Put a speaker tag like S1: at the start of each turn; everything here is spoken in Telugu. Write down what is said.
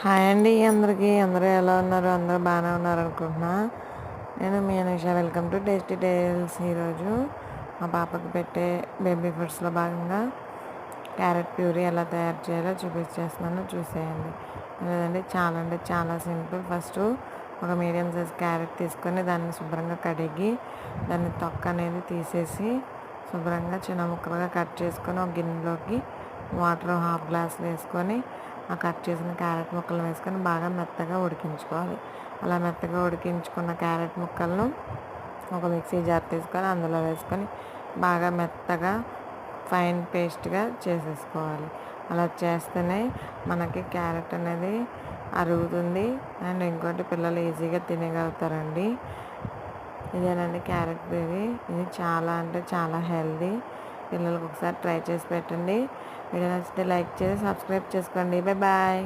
S1: హాయ్ అండి అందరికీ. అందరూ ఎలా ఉన్నారు? అందరూ బాగానే ఉన్నారు అనుకుంటున్నా. నేను మీ Anusha. Welcome to tasty tales. ఈరోజు మా పాపకి పెట్టే బేబీ ఫుడ్స్లో భాగంగా క్యారెట్ ప్యూరీ ఎలా తయారు చేయాలో చూపించేస్తున్నాను, చూసేయండి. లేదండి, చాలా అంటే చాలా సింపుల్. ఫస్ట్ ఒక మీడియం సైజ్ క్యారెట్ తీసుకొని దాన్ని శుభ్రంగా కడిగి దాన్ని తొక్క అనేది తీసేసి శుభ్రంగా చిన్న ముక్కలుగా కట్ చేసుకొని ఒక గిన్నెలోకి వాటర్ హాఫ్ గ్లాస్ వేసుకొని ఆ కట్ చేసిన క్యారెట్ ముక్కలు వేసుకొని బాగా మెత్తగా ఉడికించుకోవాలి. అలా మెత్తగా ఉడికించుకున్న క్యారెట్ ముక్కలను ఒక మిక్సీ జార్ తీసుకొని అందులో వేసుకొని బాగా మెత్తగా ఫైన్ పేస్ట్గా చేసేసుకోవాలి. అలా చేస్తేనే మనకి క్యారెట్ అనేది అరుగుతుంది అండ్ ఇంకోటి పిల్లలు ఈజీగా తినగలుగుతారండి. ఇదేనండి క్యారెట్ బేబీ. ఇది చాలా అంటే చాలా హెల్దీ. పిల్లలకు ఒకసారి ట్రై చేసి పెట్టండి. వీడియో నచ్చితే లైక్ చేసి సబ్స్క్రైబ్ చేసుకోండి. Bye bye.